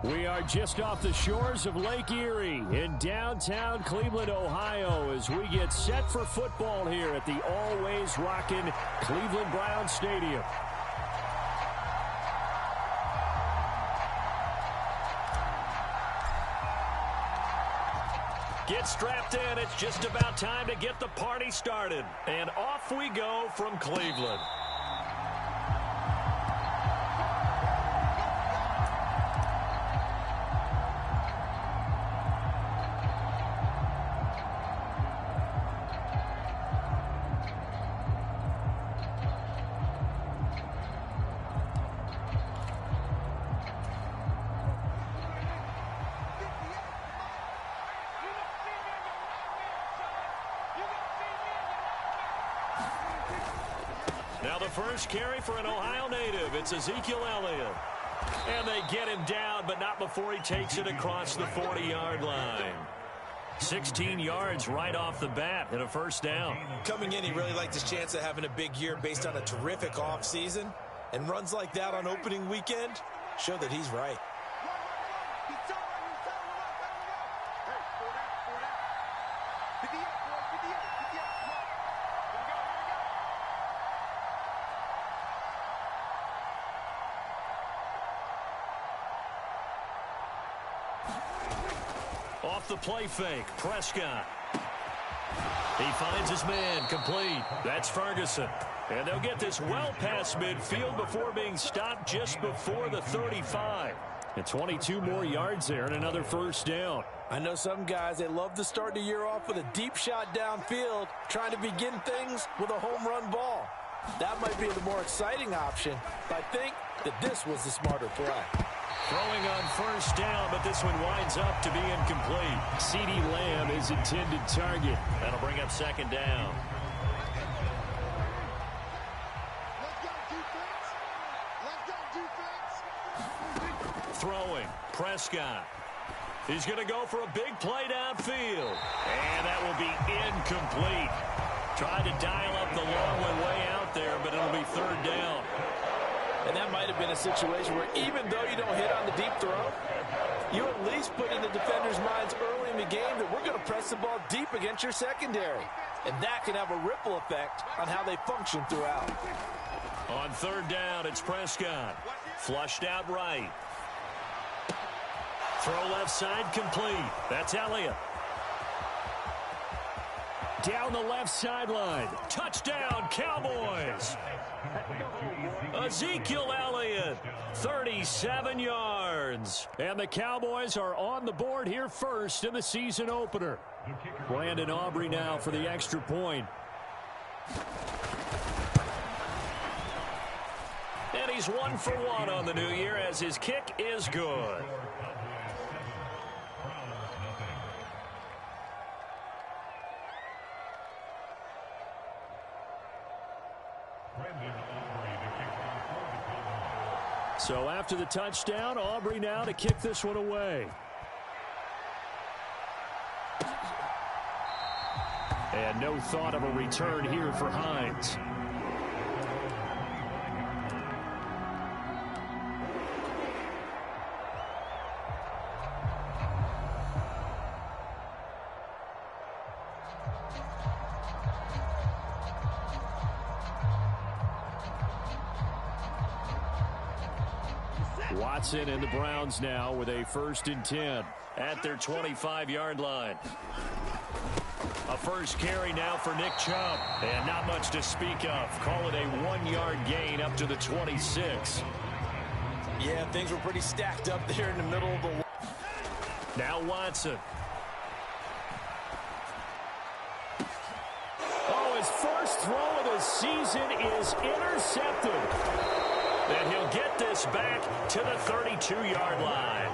We are just off the shores of Lake Erie in downtown Cleveland, Ohio, as we get set for football here at the always rockin' Cleveland Browns Stadium. Get strapped in. It's just about time to get the party started. And off we go from Cleveland. Now the first carry for an Ohio native. It's Ezekiel Elliott. And they get him down, but not before he takes it across the 40-yard line. 16 yards right off the bat and a first down. Coming in, he really liked his chance of having a big year based on a terrific offseason. And runs like that on opening weekend show that he's right. Off the play fake, Prescott. He finds his man, complete. That's Ferguson. And they'll get this well past midfield before being stopped just before the 35. And 22 more yards there and another first down. I know some guys, they love to start the year off with a deep shot downfield, trying to begin things with a home run ball. That might be the more exciting option, but I think that this was the smarter play. Throwing on first down, but this one winds up to be incomplete. CeeDee Lamb is intended target. That'll bring up second down. Throwing, Prescott. He's going to go for a big play downfield. And that will be incomplete. Tried to dial up the long one way out there, but it'll be third down. And that might have been a situation where even though you don't hit on the deep throw, you at least put in the defender's minds early in the game that we're going to press the ball deep against your secondary. And that can have a ripple effect on how they function throughout. On third down, it's Prescott. Flushed out right. Throw left side complete. That's Elliott. Down the left sideline. Touchdown, Cowboys. Ezekiel Elliott, 37 yards. And the Cowboys are on the board here first in the season opener. Brandon Aubrey now for the extra point. And he's 1 for 1 on the new year as his kick is good. So after the touchdown, Aubrey now to kick this one away. And no thought of a return here for Hines. Watson and the Browns now with a 1st and 10 at their 25-yard line. A first carry now for Nick Chubb. And not much to speak of. Call it a 1-yard gain up to the 26. Yeah, things were pretty stacked up there in the middle of the... Now Watson. Oh, his first throw of the season is intercepted. And he'll get this back to the 32-yard line.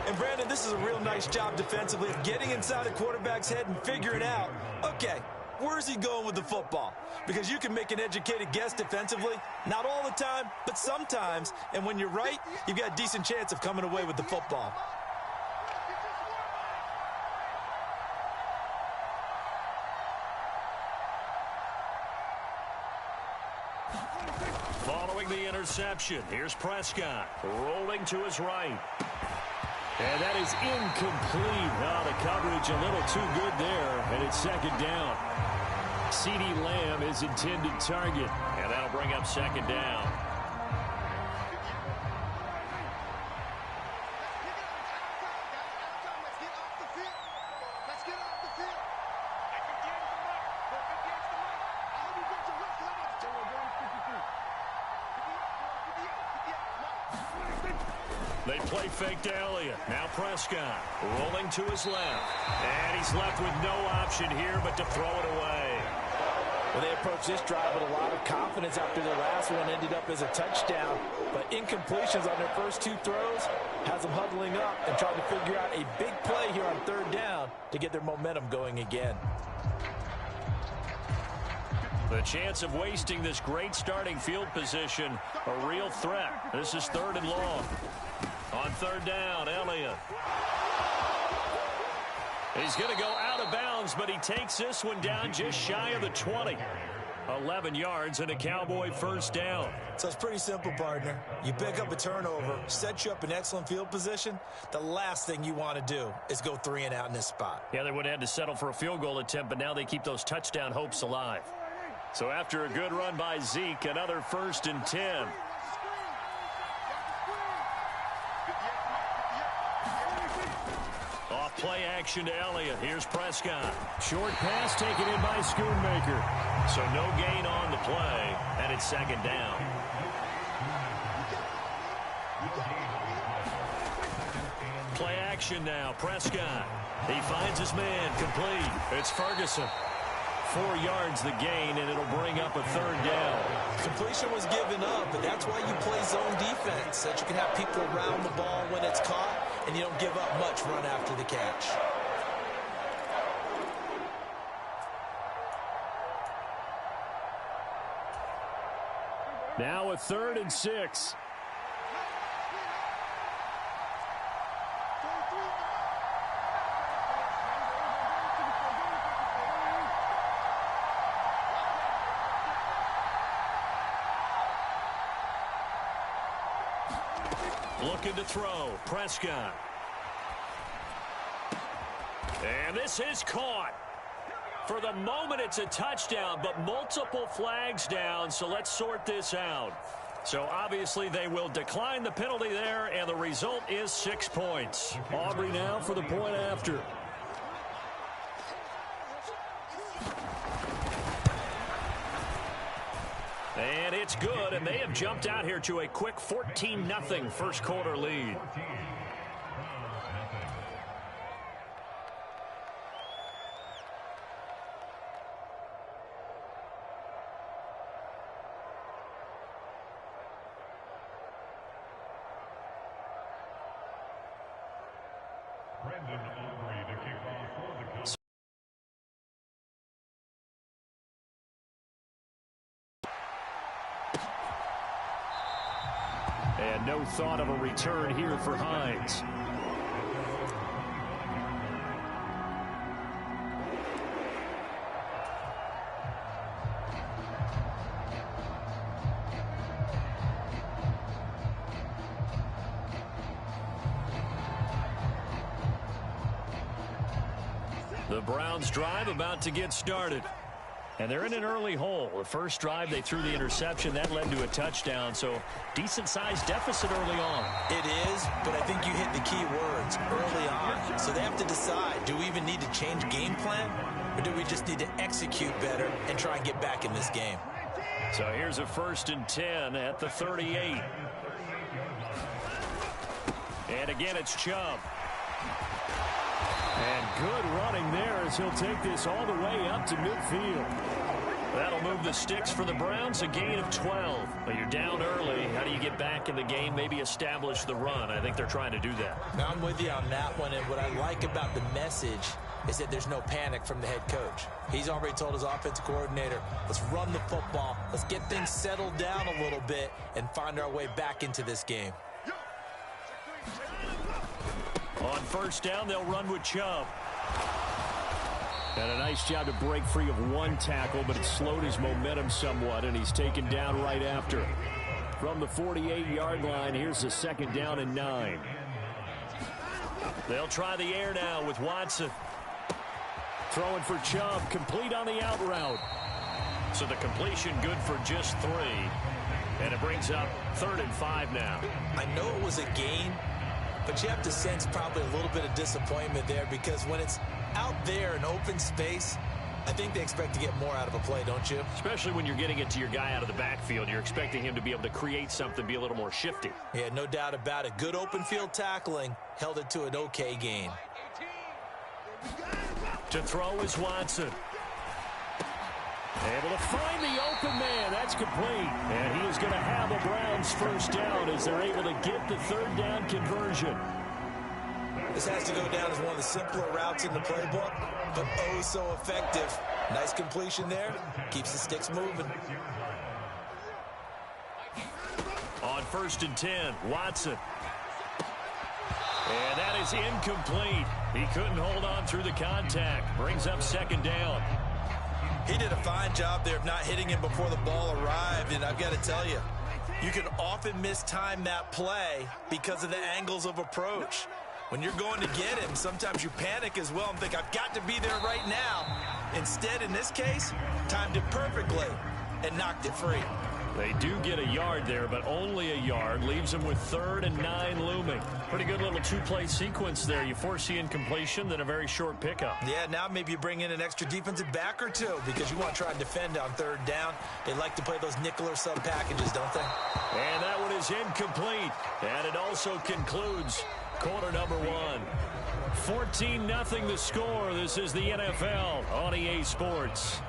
And Brandon, this is a real nice job defensively of getting inside the quarterback's head and figuring out, okay, where's he going with the football? Because you can make an educated guess defensively, not all the time, but sometimes. And when you're right, you've got a decent chance of coming away with the football. Following the interception, here's Prescott rolling to his right. And that is incomplete. Oh, the coverage a little too good there, and it's second down. CeeDee Lamb is intended target, and that'll bring up second down. They play fake to Elliott. Now Prescott rolling to his left. And he's left with no option here but to throw it away. Well, they approached this drive with a lot of confidence after their last one ended up as a touchdown. But incompletions on their first two throws has them huddling up and trying to figure out a big play here on third down to get their momentum going again. The chance of wasting this great starting field position, a real threat. This is third and long. On third down, Elliott. He's going to go out of bounds, but he takes this one down just shy of the 20. 11 yards and a Cowboy first down. So it's pretty simple, partner. You pick up a turnover, set you up in excellent field position. The last thing you want to do is go 3 and out in this spot. Yeah, they would have had to settle for a field goal attempt, but now they keep those touchdown hopes alive. So after a good run by Zeke, another 1st and 10. Off play action to Elliott. Here's Prescott. Short pass taken in by Schoonmaker. So no gain on the play, and it's second down. Play action now. Prescott. He finds his man. Complete. It's Ferguson. 4 yards the gain, and it'll bring up a third down. Completion was given up, but that's why you play zone defense, so that you can have people around the ball when it's caught, and you don't give up much run after the catch. Now a 3rd and 6. Looking to throw. Prescott. And this is caught. For the moment, it's a touchdown, but multiple flags down, so let's sort this out. So obviously they will decline the penalty there, and the result is 6 points. Aubrey now for the point after. And it's good, and they have jumped out here to a quick 14-0 first quarter lead. And no thought of a return here for Hines. The Browns drive about to get started. And they're in an early hole. The first drive, they threw the interception. That led to a touchdown. So decent-sized deficit early on. It is, but I think you hit the key words early on. So they have to decide, do we even need to change game plan? Or do we just need to execute better and try and get back in this game? So here's a 1st and 10 at the 38. And again, it's Chubb. And good running there as he'll take this all the way up to midfield. That'll move the sticks for the Browns, a gain of 12. But you're down early. How do you get back in the game, maybe establish the run? I think they're trying to do that. Now, I'm with you on that one, and what I like about the message is that there's no panic from the head coach. He's already told his offensive coordinator, let's run the football, let's get things settled down a little bit and find our way back into this game. On first down, they'll run with Chubb. And a nice job to break free of one tackle, but it slowed his momentum somewhat, and he's taken down right after. From the 48-yard line, here's the 2nd down and 9. They'll try the air now with Watson. Throwing for Chubb, complete on the out route. So the completion good for just 3. And it brings up 3rd and 5 now. I know it was a gain, but you have to sense probably a little bit of disappointment there because when it's out there in open space, I think they expect to get more out of a play, don't you? Especially when you're getting it to your guy out of the backfield. You're expecting him to be able to create something, be a little more shifty. Yeah, no doubt about it. Good open field tackling held it to an okay gain. To throw is Watson. Able to find the open man. That's complete. And he is going to have a Browns first down as they're able to get the 3rd down conversion. This has to go down as one of the simpler routes in the playbook, but oh so effective. Nice completion there. Keeps the sticks moving. On 1st and 10, Watson. And that is incomplete. He couldn't hold on through the contact. Brings up 2nd down. He did a fine job there of not hitting him before the ball arrived, and I've got to tell you, you can often mistime that play because of the angles of approach. When you're going to get him, sometimes you panic as well and think, I've got to be there right now. Instead, in this case, timed it perfectly and knocked it free. They do get a yard there, but only a yard. Leaves them with 3rd and 9 looming. Pretty good little 2-play sequence there. You force the incompletion, then a very short pickup. Yeah, now maybe you bring in an extra defensive back or 2 because you want to try and defend on 3rd down. They like to play those nickel or sub packages, don't they? And that one is incomplete. And it also concludes quarter number 1. 14-0 the score. This is the NFL on EA Sports.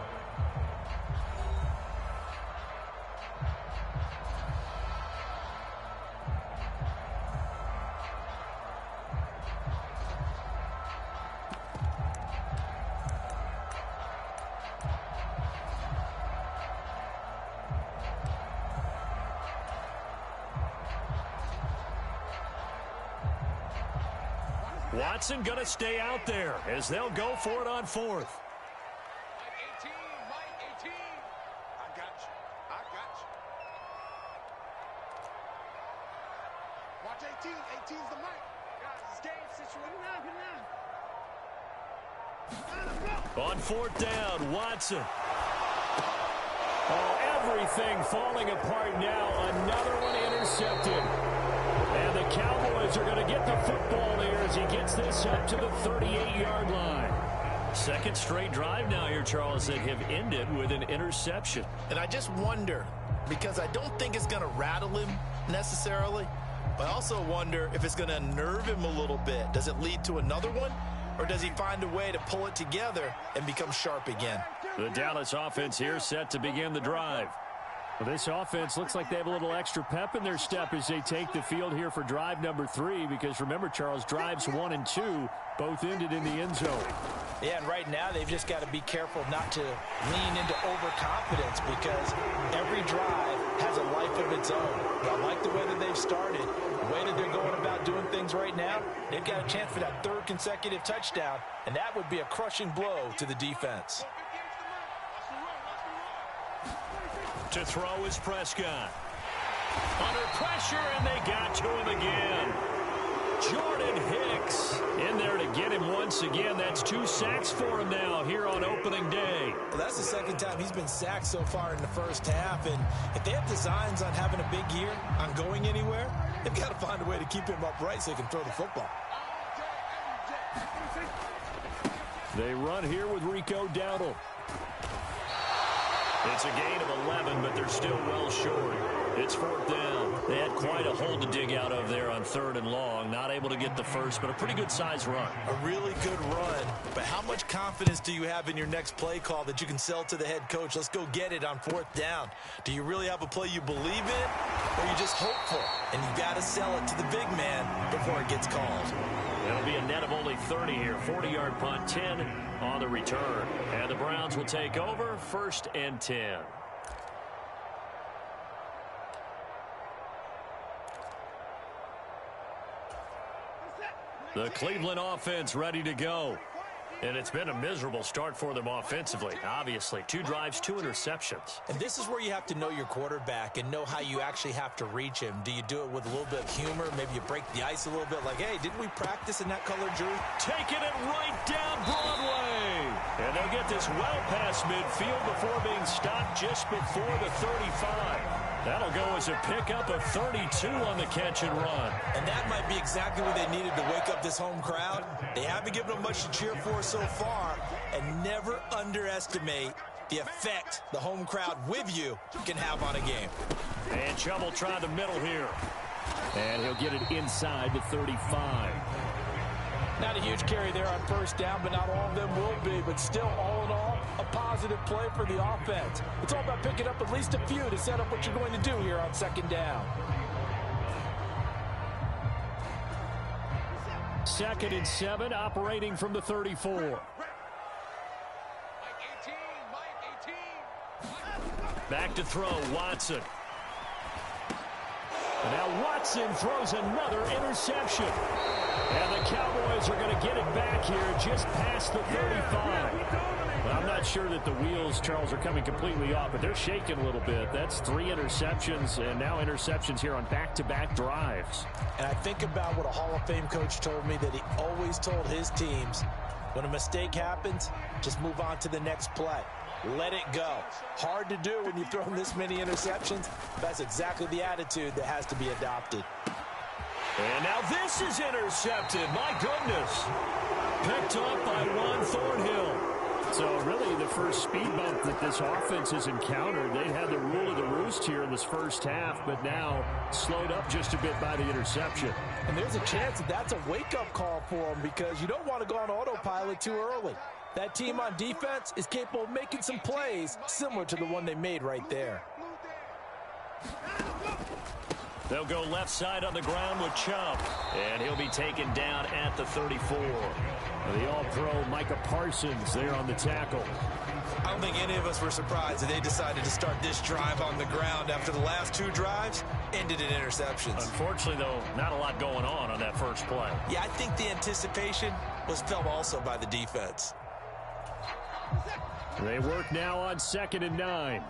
Watson going to stay out there as they'll go for it on 4th. Mike 18, Mike 18. I got you. I got you. Watch 18. 18's the mic. Guys, this game situation. On 4th down, Watson. Oh, everything falling apart now. Another one intercepted. And the Cowboys are going to get the football there as he gets this up to the 38-yard line. 2nd straight drive now here, Charles, that have ended with an interception. And I just wonder, because I don't think it's going to rattle him necessarily, but I also wonder if it's going to unnerve him a little bit. Does it lead to another one, or does he find a way to pull it together and become sharp again? The Dallas offense here set to begin the drive. Well, this offense looks like they have a little extra pep in their step as they take the field here for drive number 3, because remember, Charles, drives 1 and 2 both ended in the end zone. Yeah, and right now they've just got to be careful not to lean into overconfidence because every drive has a life of its own. But I like the way that they've started, the way that they're going about doing things right now. They've got a chance for that 3rd consecutive touchdown, and that would be a crushing blow to the defense. To throw is Prescott. Under pressure, and they got to him again. Jordan Hicks in there to get him once again. That's 2 sacks for him now here on opening day. Well, that's the 2nd time he's been sacked so far in the first half. And if they have designs on having a big year, on going anywhere, they've got to find a way to keep him upright so he can throw the football. They run here with Rico Dowdle. It's a gain of 11, but they're still well short. It's 4th down. They had quite a hole to dig out of there on 3rd and long. Not able to get the first, but a pretty good size run. A really good run. But how much confidence do you have in your next play call that you can sell to the head coach? Let's go get it on 4th down. Do you really have a play you believe in, or are you just hopeful? And you've got to sell it to the big man before it gets called. It'll be a net of only 30 here. 40-yard punt, 10 on the return. And the Browns will take over 1st and 10. The Cleveland offense ready to go. And it's been a miserable start for them offensively, obviously. 2 drives, 2 interceptions. And this is where you have to know your quarterback and know how you actually have to reach him. Do you do it with a little bit of humor? Maybe you break the ice a little bit like, hey, didn't we practice in that color jersey? Taking it right down Broadway. And they'll get this well past midfield before being stopped just before the 35. That'll go as a pickup of 32 on the catch and run. And that might be exactly what they needed to wake up this home crowd. They haven't given them much to cheer for so far. And never underestimate the effect the home crowd with you can have on a game. And Chubb will try the middle here. And he'll get it inside the 35. Not a huge carry there on first down, but not all of them will be. But still, all in all, a positive play for the offense. It's all about picking up at least a few to set up what you're going to do here on second down. 2nd and 7, operating from the 34. Mike 18, Mike 18. Back to throw, Watson. And now Watson throws another interception. And the Cowboys are going to get it back here just past the 35. But I'm not sure that the wheels, Charles, are coming completely off, but they're shaking a little bit. That's 3 interceptions, and now interceptions here on back-to-back drives. And I think about what a Hall of Fame coach told me, that he always told his teams, when a mistake happens, just move on to the next play. Let it go. Hard to do when you throw this many interceptions. That's exactly the attitude that has to be adopted. And now this is intercepted. My goodness. Picked up by Juan Thornhill. So really the first speed bump that this offense has encountered. They had the rule of the roost here in this first half, but now slowed up just a bit by the interception. And there's a chance that that's a wake-up call for them, because you don't want to go on autopilot too early. That team on defense is capable of making some plays similar to the one they made right there. They'll go left side on the ground with Chubb. And he'll be taken down at the 34. The all-pro Micah Parsons there on the tackle. I don't think any of us were surprised that they decided to start this drive on the ground after the last 2 drives ended in interceptions. Unfortunately, though, not a lot going on that first play. Yeah, I think the anticipation was felt also by the defense. They work now on 2nd and 9.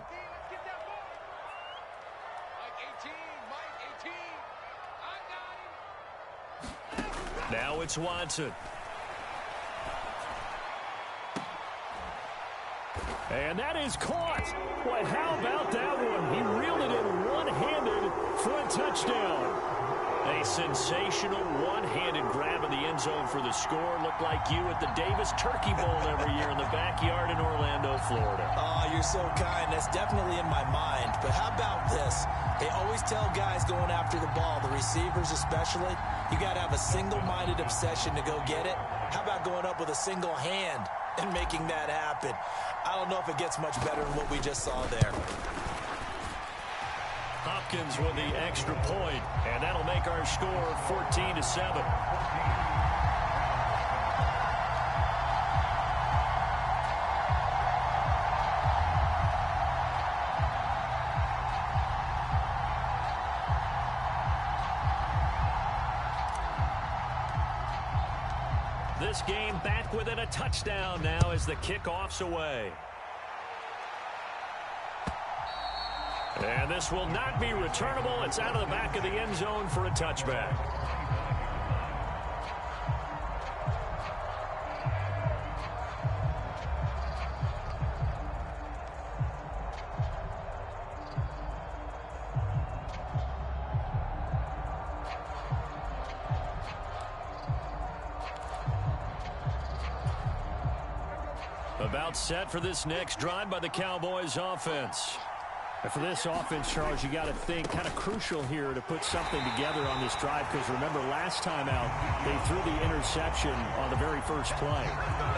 Now it's Watson. And that is caught. Boy, how about that one? He reeled it in one-handed for a touchdown. A sensational one-handed grab in the end zone for the score. Looked like you at the Davis Turkey Bowl every year in the backyard in Orlando, Florida. Oh, you're so kind. That's definitely in my mind. But how about this? They always tell guys going after the ball, the receivers especially, you got to have a single-minded obsession to go get it. How about going up with a single hand and making that happen? I don't know if it gets much better than what we just saw there. Hopkins with the extra point, and that'll make our score 14-7. This game back within a touchdown now as the kickoff's away. And this will not be returnable. It's out of the back of the end zone for a touchback. About set for this next drive by the Cowboys offense. And for this offense, Charles, you got to think kind of crucial here to put something together on this drive, because remember last time out they threw the interception on the very first play.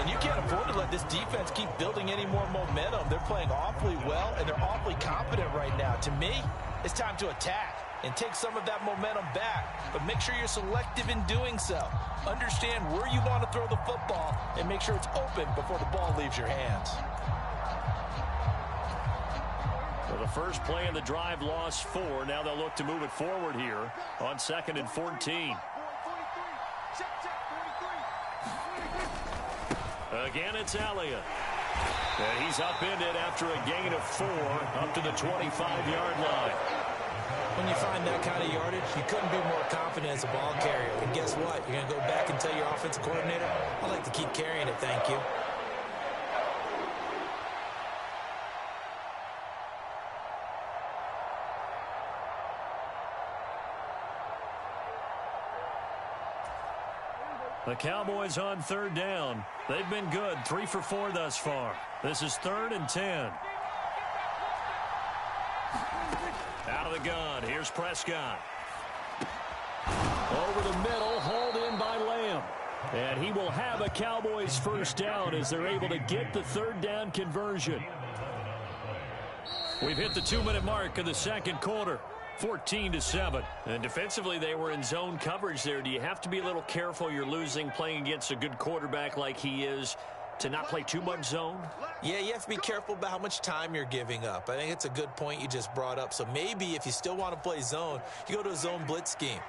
And you can't afford to let this defense keep building any more momentum. They're playing awfully well, and they're awfully confident right now. To me, it's time to attack and take some of that momentum back, but make sure you're selective in doing so. Understand where you want to throw the football and make sure it's open before the ball leaves your hands. Well, the first play in the drive lost 4. Now they'll look to move it forward here on 2nd and 14. Again, it's Elliott. And he's upended after a gain of 4 up to the 25-yard line. When you find that kind of yardage, you couldn't be more confident as a ball carrier. And guess what? You're going to go back and tell your offensive coordinator, I'd like to keep carrying it, thank you. The Cowboys on 3rd down. They've been good, 3 for 4 thus far. This is 3rd and 10. Out of the gun, here's Prescott. Over the middle, hauled in by Lamb. And he will have a Cowboys first down as they're able to get the 3rd down conversion. We've hit the 2-minute mark of the second quarter. 14-7. And defensively, they were in zone coverage there. Do you have to be a little careful you're losing playing against a good quarterback like he is to not play too much zone? Yeah, you have to be careful about how much time you're giving up. I think it's a good point you just brought up. So maybe if you still want to play zone, you go to a zone blitz scheme.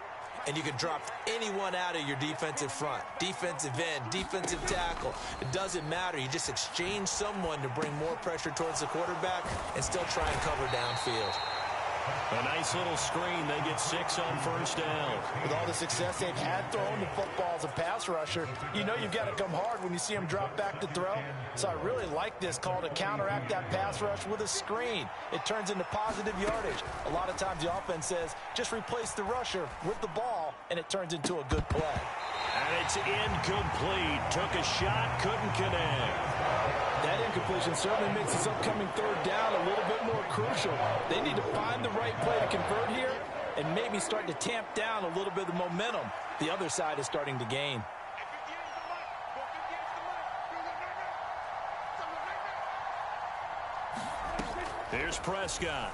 And you can drop anyone out of your defensive front. Defensive end, defensive tackle. It doesn't matter. You just exchange someone to bring more pressure towards the quarterback and still try and cover downfield. A nice little screen. They get 6 on first down. With all the success they've had throwing the football as a pass rusher, you know you've got to come hard when you see them drop back to throw. So I really like this call to counteract that pass rush with a screen. It turns into positive yardage. A lot of times the offense says, just replace the rusher with the ball, and it turns into a good play. And it's incomplete. Took a shot, couldn't connect. That incompletion certainly makes this upcoming 3rd down a little bit more crucial. They need to find the right play to convert here and maybe start to tamp down a little bit of the momentum the other side is starting to gain. Here's Prescott.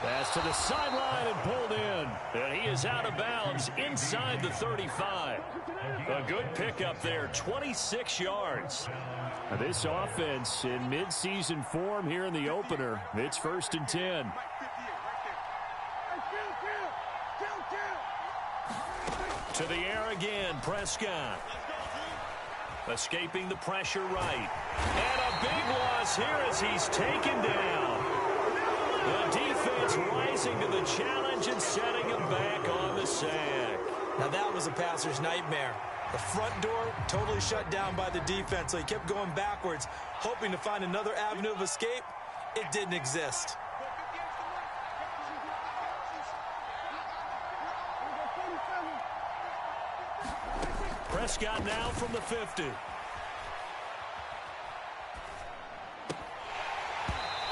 Pass to the sideline and pulled in. And he is out of bounds inside the 35. A good pickup there, 26 yards. Now this offense in midseason form here in the opener. It's 1st and 10. To the air again, Prescott. Escaping the pressure right. And a big loss here as he's taken down. The defense rising to the challenge and setting him back on the sack. Now that was a passer's nightmare. The front door totally shut down by the defense, so he kept going backwards, hoping to find another avenue of escape. It didn't exist. Prescott now from the 50.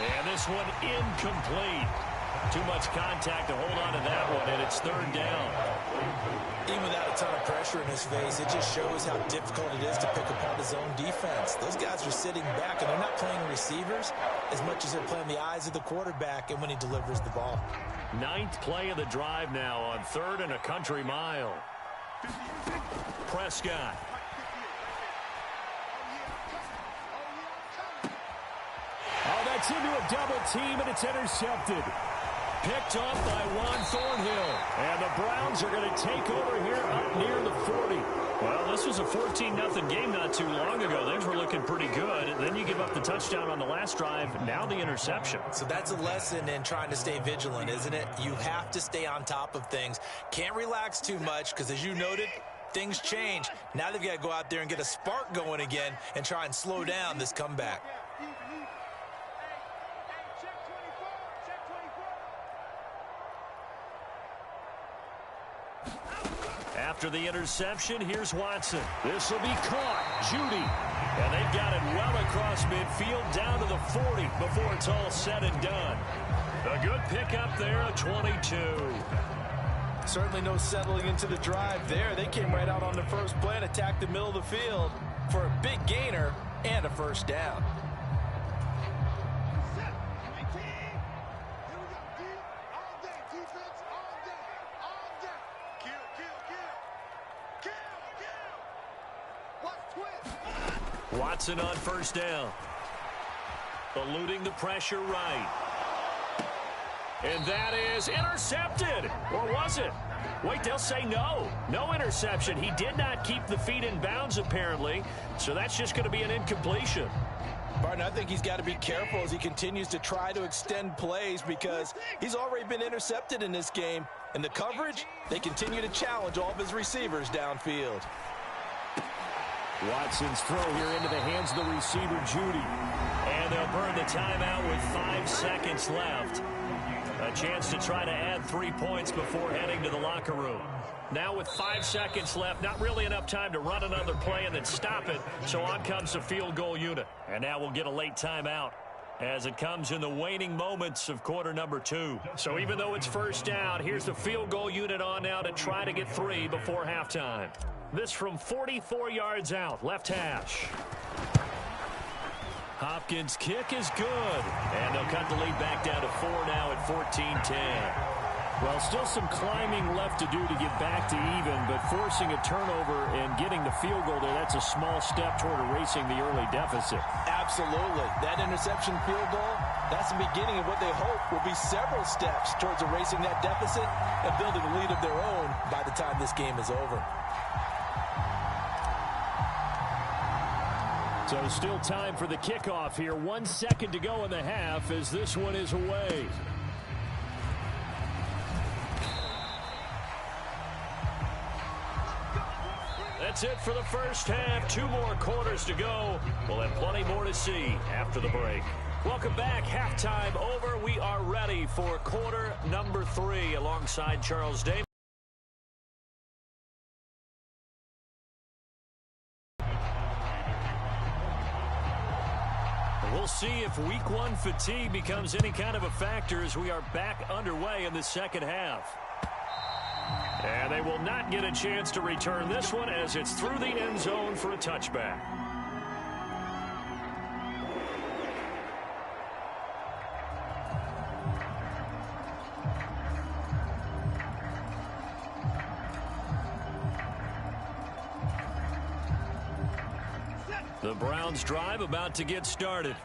And this one incomplete. Too much contact to hold on to that one, and it's 3rd down. Even without a ton of pressure in his face, it just shows how difficult it is to pick apart his own defense. Those guys are sitting back, and they're not playing receivers as much as they're playing the eyes of the quarterback and when he delivers the ball. 9th play of the drive now on 3rd and a country mile. Prescott. Oh, that's into a double team, and it's intercepted. Picked off by Juan Thornhill. And the Browns are going to take over here up near the 40. Well, this was a 14-0 game not too long ago. Things were looking pretty good. And then you give up the touchdown on the last drive. Now the interception. So that's a lesson in trying to stay vigilant, isn't it? You have to stay on top of things. Can't relax too much because, as you noted, things change. Now they've got to go out there and get a spark going again and try and slow down this comeback. After the interception, here's Watson. This will be caught. Judy. And they've got it well across midfield down to the 40 before it's all said and done. A good pickup there, a 22. Certainly no settling into the drive there. They came right out on the first play and attacked the middle of the field for a big gainer and a first down. Watson on first down. Eluding the pressure right. And that is intercepted. Or was it? Wait, they'll say no. No interception. He did not keep the feet in bounds, apparently, so that's just going to be an incompletion. Barton, I think he's got to be careful as he continues to try to extend plays because he's already been intercepted in this game. And the coverage, they continue to challenge all of his receivers downfield. Watson's throw here into the hands of the receiver, Judy. And they'll burn the timeout with 5 seconds left. A chance to try to add 3 points before heading to the locker room. Now with 5 seconds left, not really enough time to run another play and then stop it. So on comes the field goal unit. And now we'll get a late timeout as it comes in the waning moments of quarter number 2. So even though it's first down, here's the field goal unit on now to try to get 3 before halftime. This from 44 yards out, left hash. Hopkins' kick is good. And they'll cut the lead back down to 4 now at 14-10. Well, still some climbing left to do to get back to even, but forcing a turnover and getting the field goal there, that's a small step toward erasing the early deficit. Absolutely. That interception field goal, that's the beginning of what they hope will be several steps towards erasing that deficit and building a lead of their own by the time this game is over. So still time for the kickoff here. 1 second to go in the half as this one is away. That's it for the first half. 2 more quarters to go. We'll have plenty more to see after the break. Welcome back. Halftime over. We are ready for quarter number 3 alongside Charles Davis. We'll see if week 1 fatigue becomes any kind of a factor as we are back underway in the second half. And they will not get a chance to return this one as it's through the end zone for a touchback. The Browns drive about to get started.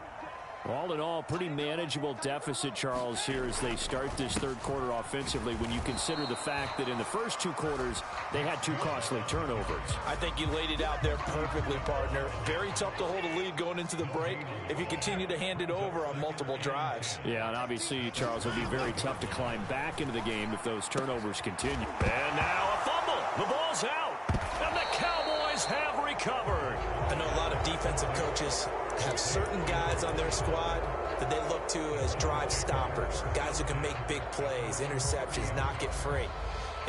All in all, pretty manageable deficit, Charles, here as they start this third quarter offensively when you consider the fact that in the first 2 quarters, they had 2 costly turnovers. I think you laid it out there perfectly, partner. Very tough to hold a lead going into the break if you continue to hand it over on multiple drives. Yeah, and obviously, Charles, it would be very tough to climb back into the game if those turnovers continue. And now a fumble. The ball's out. And the Cowboys have recovered. I know a lot of defensive coaches have certain guys on their squad that they look to as drive stoppers, guys who can make big plays, interceptions, knock it free.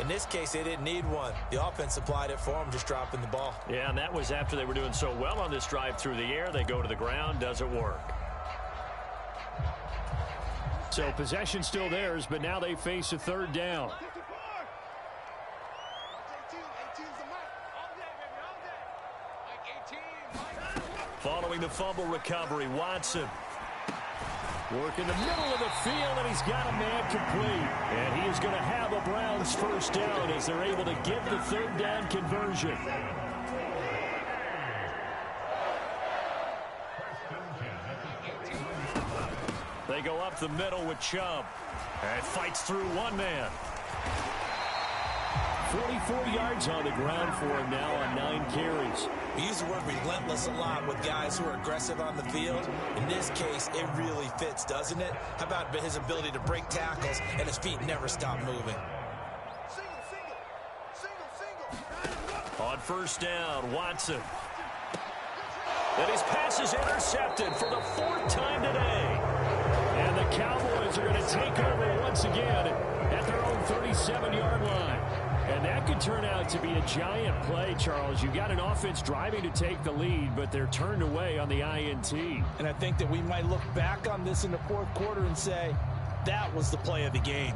In this case, they didn't need one. The offense supplied it for them, just dropping the ball. Yeah, and that was after they were doing so well on this drive through the air. They go to the ground, doesn't work. So possession still theirs, but now they face a third down. Following the fumble recovery, Watson. Work in the middle of the field, and he's got a man complete. And he is going to have a Browns first down as they're able to get the third down conversion. They go up the middle with Chubb. And fights through one man. 44 yards on the ground for him now on 9 carries. We use the word relentless a lot with guys who are aggressive on the field. In this case, it really fits, doesn't it? How about his ability to break tackles and his feet never stop moving? On first down, Watson. And his pass is intercepted for the 4th time today. And the Cowboys are going to take over once again at their own 37-yard line. And that could turn out to be a giant play, Charles. You got an offense driving to take the lead, but they're turned away on the INT. And I think that we might look back on this in the 4th quarter and say, that was the play of the game.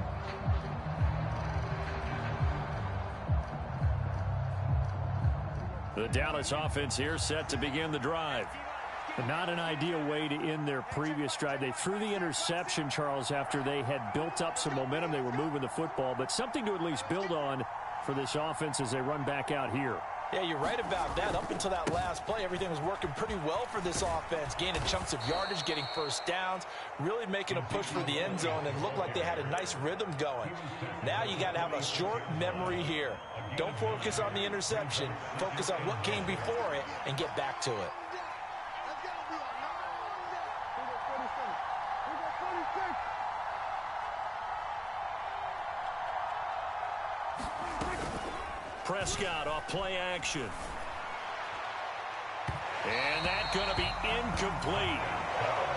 The Dallas offense here set to begin the drive. Not an ideal way to end their previous drive. They threw the interception, Charles, after they had built up some momentum. They were moving the football, but something to at least build on for this offense as they run back out here. Yeah, you're right about that. Up until that last play, everything was working pretty well for this offense, gaining chunks of yardage, getting first downs, really making a push for the end zone, and looked like they had a nice rhythm going. Now you got to have a short memory here. Don't focus on the interception. Focus on what came before it and get back to it. Prescott off play action. And that's going to be incomplete.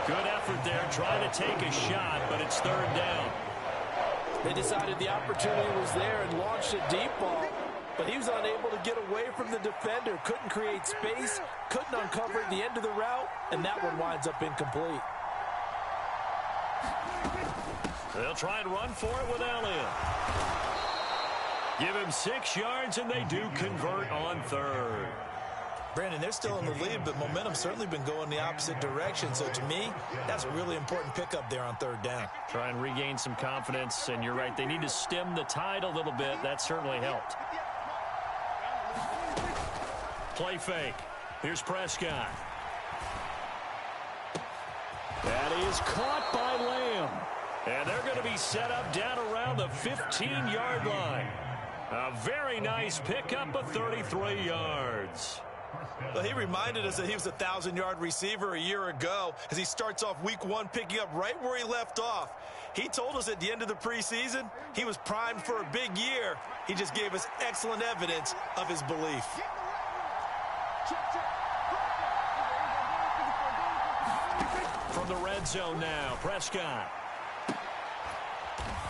Good effort there, trying to take a shot, but it's third down. They decided the opportunity was there and launched a deep ball, but he was unable to get away from the defender. Couldn't create space, couldn't uncover the end of the route, and that one winds up incomplete. They'll try and run for it with Elliott. Give him 6 yards, and they do convert on third. Brandon, they're still in the lead, but momentum's certainly been going the opposite direction. So to me, that's a really important pickup there on third down. Try and regain some confidence, and you're right. They need to stem the tide a little bit. That certainly helped. Play fake. Here's Prescott. That is caught by Lamb. And they're going to be set up down around the 15-yard line. A very nice pickup of 33 yards. Well, he reminded us that he was a 1,000-yard receiver a year ago as he starts off week 1 picking up right where he left off. He told us at the end of the preseason he was primed for a big year. He just gave us excellent evidence of his belief. From the red zone now, Prescott.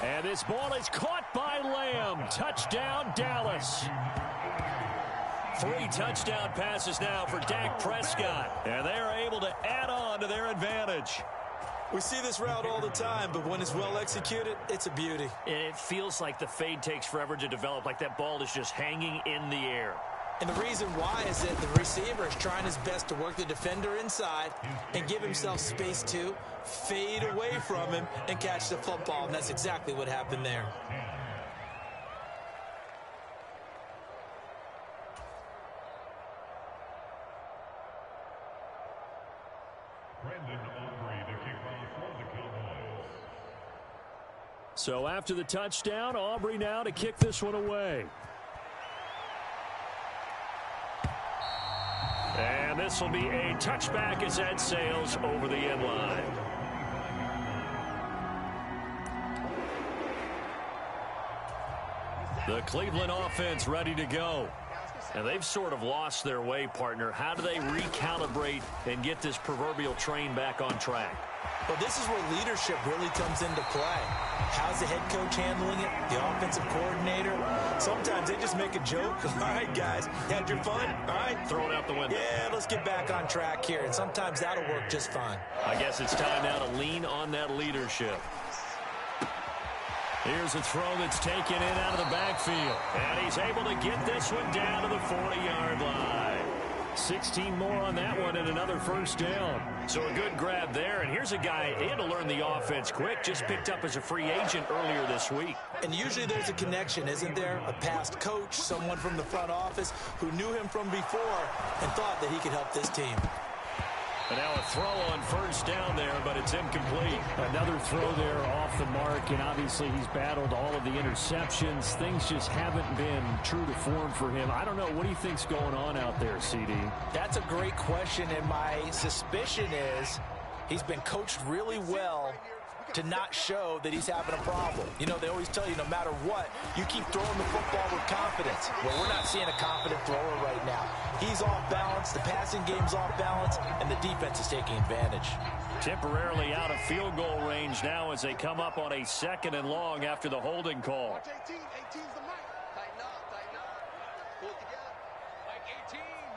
And this ball is caught by Lamb. Touchdown, Dallas. 3 touchdown passes now for Dak Prescott. And they are able to add on to their advantage. We see this route all the time, but when it's well executed, it's a beauty. It feels like the fade takes forever to develop, like that ball is just hanging in the air. And the reason why is that the receiver is trying his best to work the defender inside and give himself space to fade away from him and catch the football. And that's exactly what happened there. So after the touchdown, Aubrey now to kick this one away. And this will be a touchback as that sails over the end line. The Cleveland offense ready to go. And they've sort of lost their way, partner. How do they recalibrate and get this proverbial train back on track? Well, this is where leadership really comes into play. How's the head coach handling it? The offensive coordinator? Sometimes they just make a joke. All right, guys, had your fun? All right. Throw it out the window. Yeah, let's get back on track here. And sometimes that'll work just fine. I guess it's time now to lean on that leadership. Here's a throw that's taken in out of the backfield. And he's able to get this one down to the 40-yard line. 16 more on that one and another first down. So a good grab there. And here's a guy, he had to learn the offense quick, just picked up as a free agent earlier this week. And usually there's a connection, isn't there? A past coach, someone from the front office who knew him from before and thought that he could help this team. And now a throw on first down there, but it's incomplete. Another throw there off the mark, and obviously he's battled all of the interceptions. Things just haven't been true to form for him. I don't know. What do you think's going on out there, CD? That's a great question, and my suspicion is he's been coached really well to not show that he's having a problem. You know, they always tell you no matter what, you keep throwing the football with confidence. Well, we're not seeing a confident thrower right now. He's off balance, the passing game's off balance, and the defense is taking advantage. Temporarily out of field goal range now as they come up on a 2nd and long after the holding call. 18's the mic. Tighten up. Pull it together.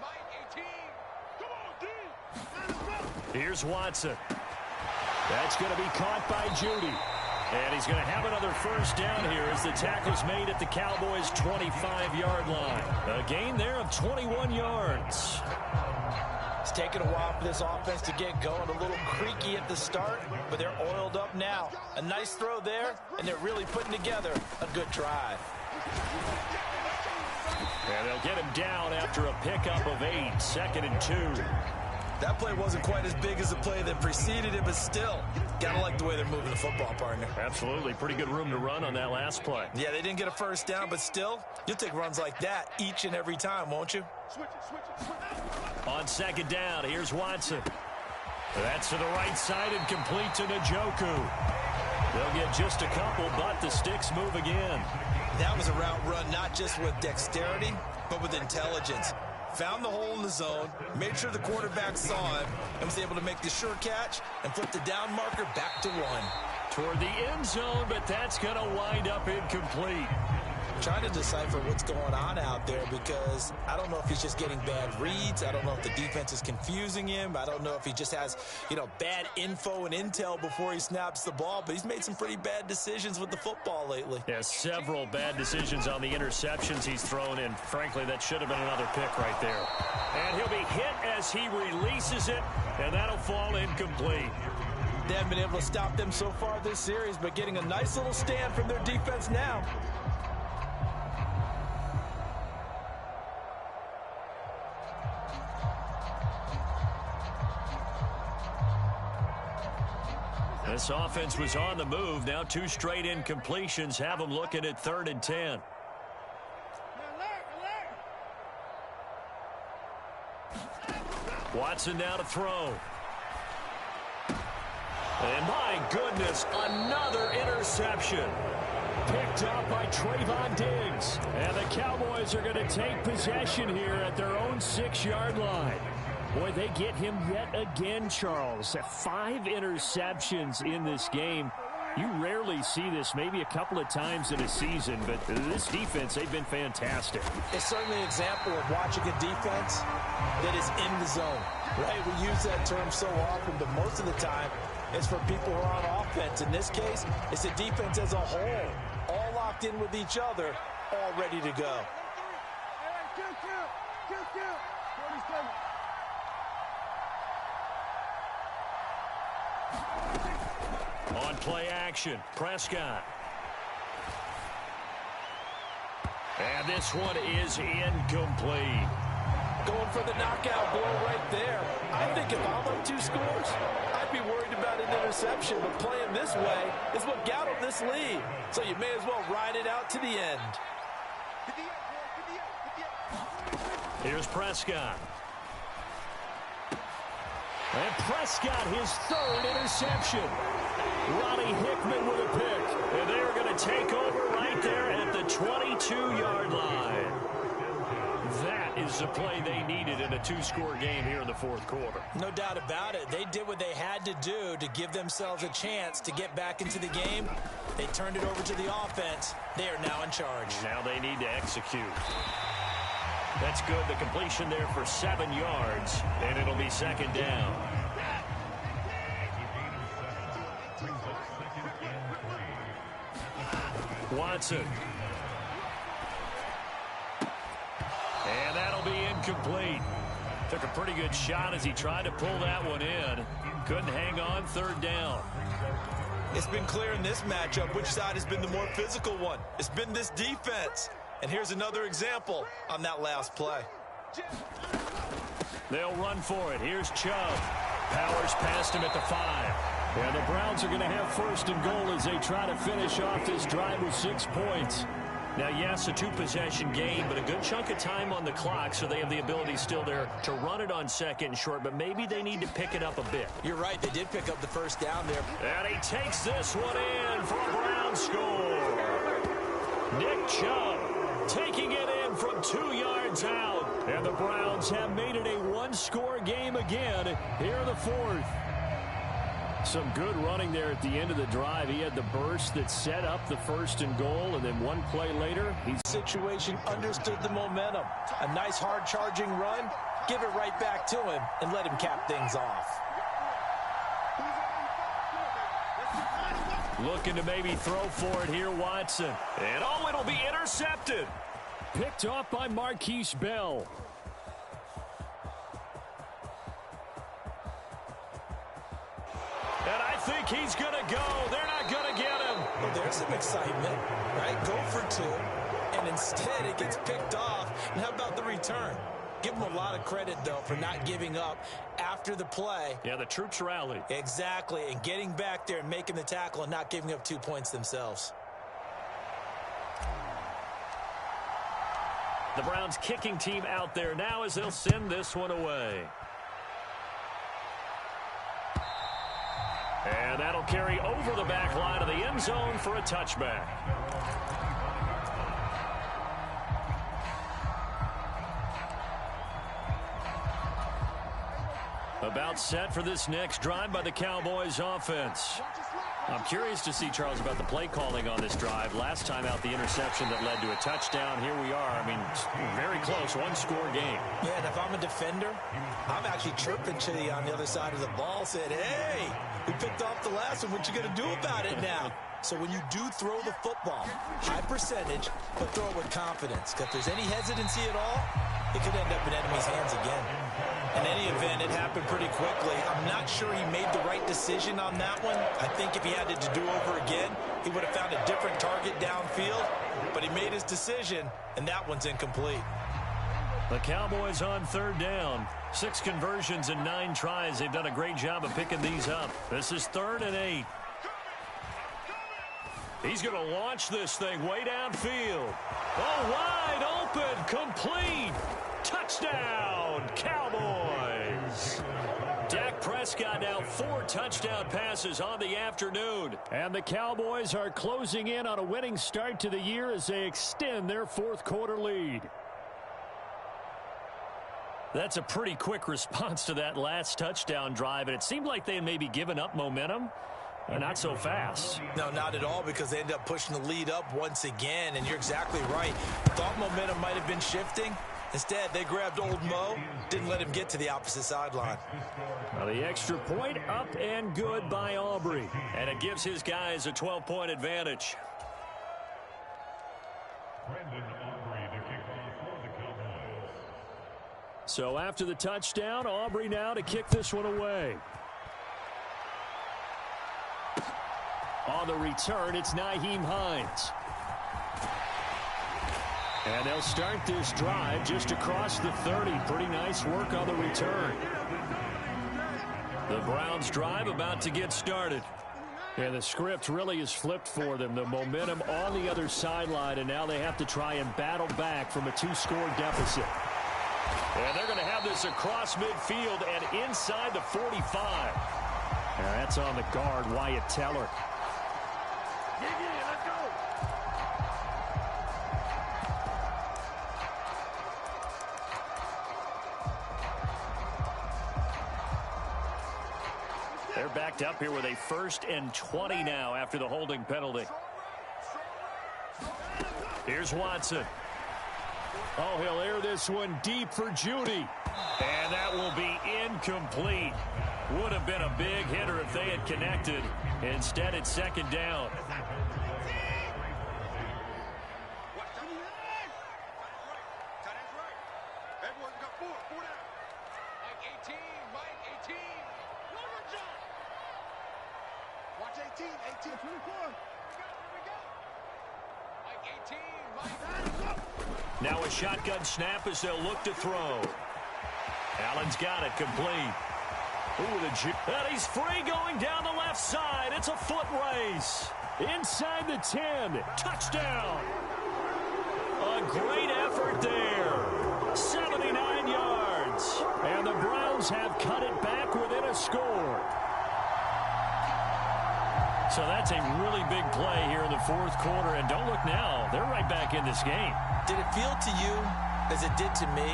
Mike 18. Come on, D. Here's Watson. That's going to be caught by Judy. And he's going to have another first down here as the tackle's made at the Cowboys' 25-yard line. A gain there of 21 yards. It's taken a while for this offense to get going. A little creaky at the start, but they're oiled up now. A nice throw there, and they're really putting together a good drive. And they'll get him down after a pickup of 8, 2nd and 2. That play wasn't quite as big as the play that preceded it, but still, gotta like the way they're moving the football, partner. Absolutely. Pretty good room to run on that last play. Yeah, they didn't get a first down, but still, you'll take runs like that each and every time, won't you? On 2nd down, here's Watson. That's to the right side and complete to Njoku. They'll get just a couple, but the sticks move again. That was a route run not just with dexterity, but with intelligence. Found the hole in the zone, made sure the quarterback saw him, and was able to make the sure catch and flip the down marker back to 1. Toward the end zone, but that's going to wind up incomplete. Trying to decipher what's going on out there because I don't know if he's just getting bad reads. I don't know if the defense is confusing him. I don't know if he just has, bad info and intel before he snaps the ball. But he's made some pretty bad decisions with the football lately. Yeah, several bad decisions on the interceptions he's thrown in. Frankly, that should have been another pick right there. And he'll be hit as he releases it, and that'll fall incomplete. They haven't been able to stop them so far this series, but getting a nice little stand from their defense now. This offense was on the move. Now 2 straight incompletions have them looking at 3rd and 10. Watson now to throw. And my goodness, another interception. Picked up by Trayvon Diggs. And the Cowboys are going to take possession here at their own 6-yard line. Boy, they get him yet again, Charles. 5 interceptions in this game. You rarely see this, maybe a couple of times in a season, but this defense, they've been fantastic. It's certainly an example of watching a defense that is in the zone, right? We use that term so often, but most of the time, it's for people who are on offense. In this case, it's the defense as a whole, all locked in with each other, all ready to go. On play action, Prescott. And this one is incomplete. Going for the knockout blow right there. I think if I'm up 2 scores, I'd be worried about an interception, but playing this way is what got them this lead. So you may as well ride it out to the end. Here's Prescott. And Prescott, his 3rd interception. Ronnie Hickman with a pick. And they're going to take over right there at the 22-yard line. That is the play they needed in a 2-score game here in the 4th quarter. No doubt about it. They did what they had to do to give themselves a chance to get back into the game. They turned it over to the offense. They are now in charge. Now they need to execute. That's good. The completion there for 7 yards, and it'll be 2nd down. Watson. And that'll be incomplete. Took a pretty good shot as he tried to pull that one in. Couldn't hang on, 3rd down. It's been clear in this matchup which side has been the more physical one. It's been this defense. And here's another example on that last play. They'll run for it. Here's Chubb. Powers past him at the 5. And the Browns are going to have 1st and goal as they try to finish off this drive with 6 points. Now, yes, a 2-possession game, but a good chunk of time on the clock, so they have the ability still there to run it on 2nd and short, but maybe they need to pick it up a bit. You're right. They did pick up the 1st down there. And he takes this one in for a Brown score. Nick Chubb taking it in from 2 yards out. And the Browns have made it a 1-score game again here in the 4th. Some good running there at the end of the drive. He had the burst that set up the 1st and goal, and then one play later, he's situation understood the momentum. A nice hard charging run. Give it right back to him and let him cap things off. looking to maybe throw for it here, Watson. And it'll be intercepted. Picked off by Marquise Bell. And I think he's going to go. They're not going to get him. Well, there's some excitement, right? Go for two and instead it gets picked off. And how about the return? Give them a lot of credit, though, for not giving up after the play. Yeah, the troops rallied. Exactly, and getting back there and making the tackle and not giving up 2 points themselves. The Browns kicking team out there now as they'll send this one away. And that'll carry over the back line of the end zone for a touchback. About set for this next drive by the Cowboys offense. I'm curious to see, Charles, about the play calling on this drive. Last time out, the interception that led to a touchdown. Here we are. I mean, very close, one-score game. Yeah, and if I'm a defender, I'm actually chirping to you on the other side of the ball, said, hey, we picked off the last one. What you going to do about it now? So when you do throw the football, high percentage, but throw it with confidence. Because if there's any hesitancy at all, it could end up in enemy's hands again. In any event, it happened pretty quickly. I'm not sure he made the right decision on that one. I think if he had it to do over again, he would have found a different target downfield. But he made his decision, and that one's incomplete. The Cowboys on third down. 6 conversions and 9 tries. They've done a great job of picking these up. This is 3rd and 8. He's going to launch this thing way downfield. Oh, wide open, complete. Touchdown, Cowboys. Dak Prescott now 4 touchdown passes on the afternoon. And the Cowboys are closing in on a winning start to the year as they extend their 4th quarter lead. That's a pretty quick response to that last touchdown drive, and it seemed like they had maybe given up momentum. Not so fast. No, not at all, because they end up pushing the lead up once again, and you're exactly right. Thought momentum might have been shifting. Instead, they grabbed old Mo, didn't let him get to the opposite sideline. Now the extra point up and good by Aubrey. And it gives his guys a 12-point advantage. So after the touchdown, Aubrey now to kick this one away. On the return, it's Nyheim Hines. And they'll start this drive just across the 30. Pretty nice work on the return. The Browns drive about to get started. And the script really is flipped for them. The momentum on the other sideline, and now they have to try and battle back from a 2-score deficit. And they're going to have this across midfield and inside the 45. And that's on the guard, Wyatt Teller. They're backed up here with a 1st and 20 now after the holding penalty. Here's Watson. Oh, he'll air this one deep for Judy. And that will be incomplete. Would have been a big hitter if they had connected. Instead, it's 2nd down. Now a shotgun snap as they'll look to throw. Allen's got it complete. And he's free going down the left side. It's a foot race. Inside the 10. Touchdown. A great effort there. 79 yards. And the Browns have cut it back within a score. So that's a really big play here in the 4th quarter. And don't look now. They're right back in this game. Did it feel to you, as it did to me,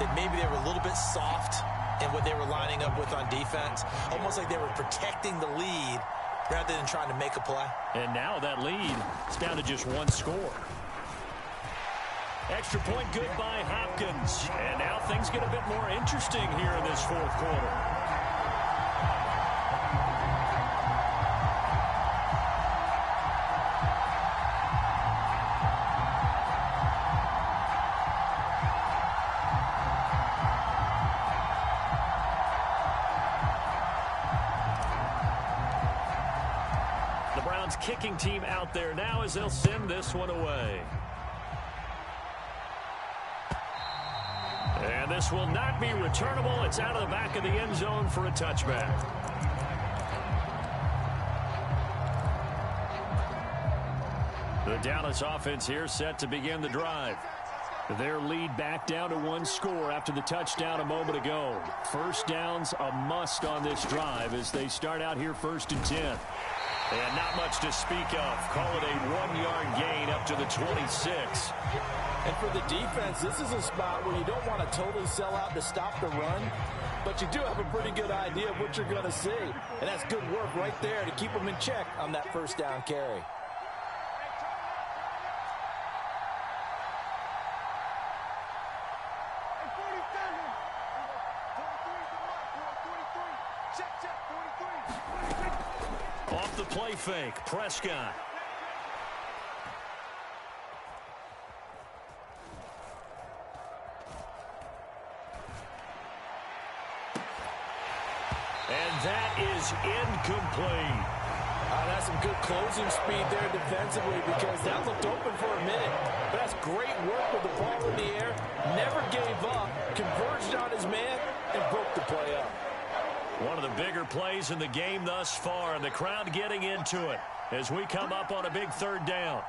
that maybe they were a little bit soft in what they were lining up with on defense? Almost like they were protecting the lead rather than trying to make a play. And now that lead is down to just 1 score. Extra point good by Hopkins. And now things get a bit more interesting here in this 4th quarter. Kicking team out there now as they'll send this one away. And this will not be returnable. It's out of the back of the end zone for a touchback. The Dallas offense here set to begin the drive. Their lead back down to one score after the touchdown a moment ago. First down's a must on this drive as they start out here 1st and 10. And not much to speak of. Call it a 1-yard gain up to the 26. And for the defense, this is a spot where you don't want to totally sell out to stop the run, but you do have a pretty good idea of what you're going to see. And that's good work right there to keep them in check on that first down carry. Off the play fake, Prescott. And that is incomplete. That's some good closing speed there defensively because that looked open for a minute. But that's great work with the ball in the air. Never gave up, converged on his man, and broke the play up. One of the bigger plays in the game thus far, and the crowd getting into it as we come up on a big 3rd down.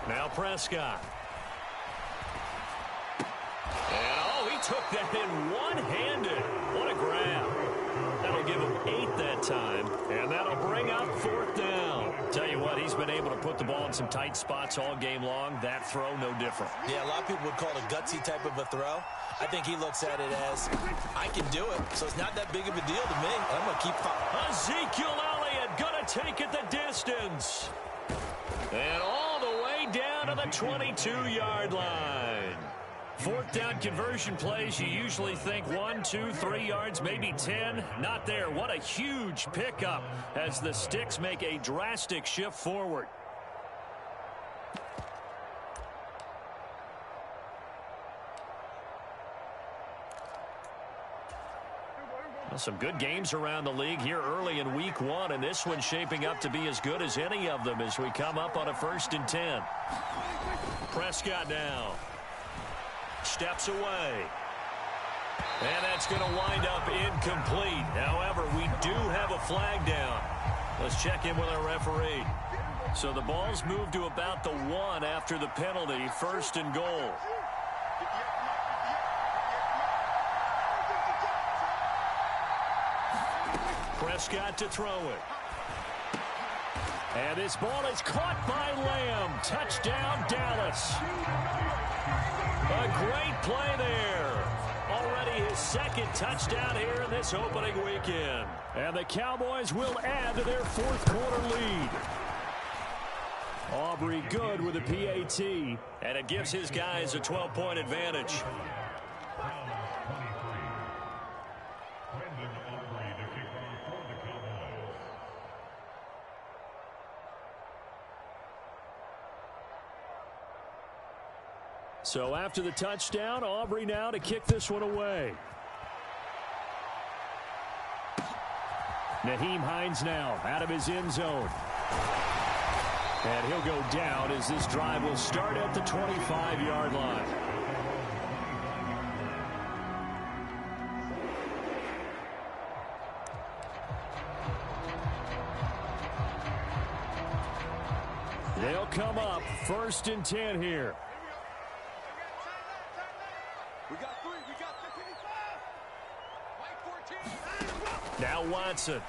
Now Prescott. And, he took that in one-handed. What a grab. That'll give him 8 that time, and that'll bring up 4th down. Tell you what, he's been able to put the ball in some tight spots all game long. That throw, no different. Yeah, a lot of people would call it a gutsy type of a throw. I think he looks at it as, I can do it, so it's not that big of a deal to me. I'm going to keep following. Ezekiel Elliott going to take it the distance. And all the way down to the 22-yard line. 4th down conversion plays, you usually think 1, 2, 3 yards, maybe 10. Not there. What a huge pickup as the Sticks make a drastic shift forward. Well, some good games around the league here early in week 1, and this one's shaping up to be as good as any of them as we come up on a 1st and 10. Prescott now. Steps away. And that's going to wind up incomplete. However, we do have a flag down. Let's check in with our referee. So the ball's moved to about the 1 after the penalty. 1st and goal. Prescott to throw it. And this ball is caught by Lamb. Touchdown, Dallas. A great play there. Already his 2nd touchdown here in this opening weekend. And the Cowboys will add to their 4th quarter lead. Aubrey good with a PAT. And it gives his guys a 12-point advantage. So after the touchdown, Aubrey now to kick this one away. Nyheim Hines now out of his end zone. And he'll go down as this drive will start at the 25-yard line. They'll come up 1st and 10 here. We got 3. We got 55. White 14. Now Watson.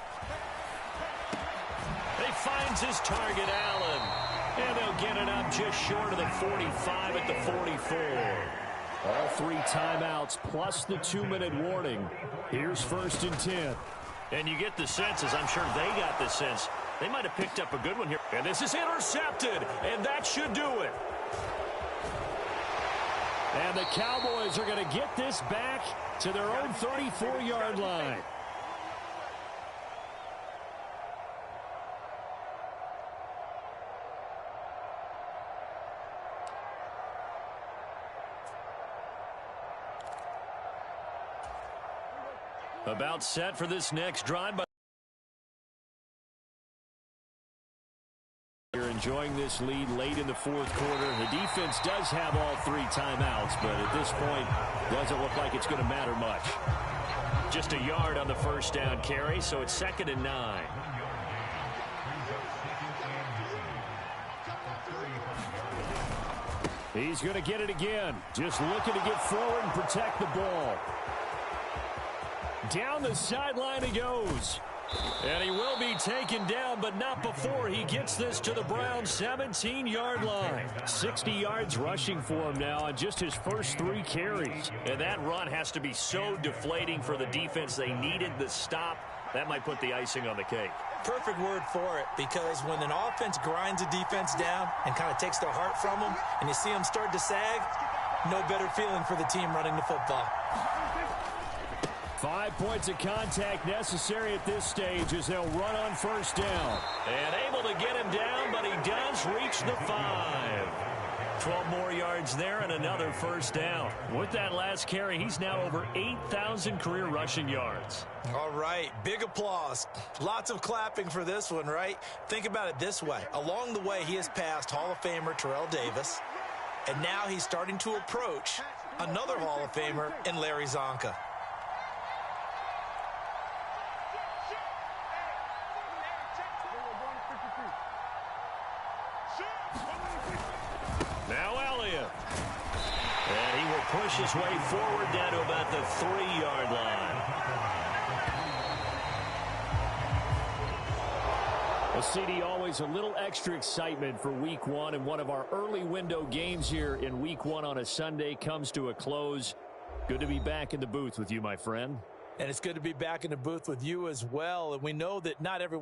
He finds his target, Allen. And they'll get it up just short of the 45 at the 44. All 3 timeouts plus the 2-minute warning. Here's 1st and 10. And you get the sense, as I'm sure they got the sense, they might have picked up a good one here. And this is intercepted, and that should do it. And the Cowboys are going to get this back to their own 34-yard line. About set for this next drive. You're enjoying this lead late in the fourth quarter. The defense does have all 3 timeouts, but at this point, doesn't look like it's going to matter much. Just a yard on the first down carry, so it's 2nd and 9. He's going to get it again. Just looking to get forward and protect the ball. Down the sideline he goes. And he will be taken down, but not before he gets this to the Browns' 17-yard line. 60 yards rushing for him now on just his first 3 carries. And that run has to be so deflating for the defense. They needed the stop. That might put the icing on the cake. Perfect word for it, because when an offense grinds a defense down and kind of takes their heart from them, and you see them start to sag, no better feeling for the team running the football. 5 points of contact necessary at this stage as they'll run on first down. And able to get him down, but he does reach the 5. 12 more yards there and another first down. With that last carry, he's now over 8,000 career rushing yards. All right, big applause. Lots of clapping for this one, right? Think about it this way. Along the way, he has passed Hall of Famer Terrell Davis, and now he's starting to approach another Hall of Famer in Larry Zonka. Now Elliott. And he will push his way forward down to about the 3-yard line. Well, CD, always a little extra excitement for Week 1, and one of our early window games here in Week 1 on a Sunday comes to a close. Good to be back in the booth with you, my friend. And it's good to be back in the booth with you as well. And we know that not everyone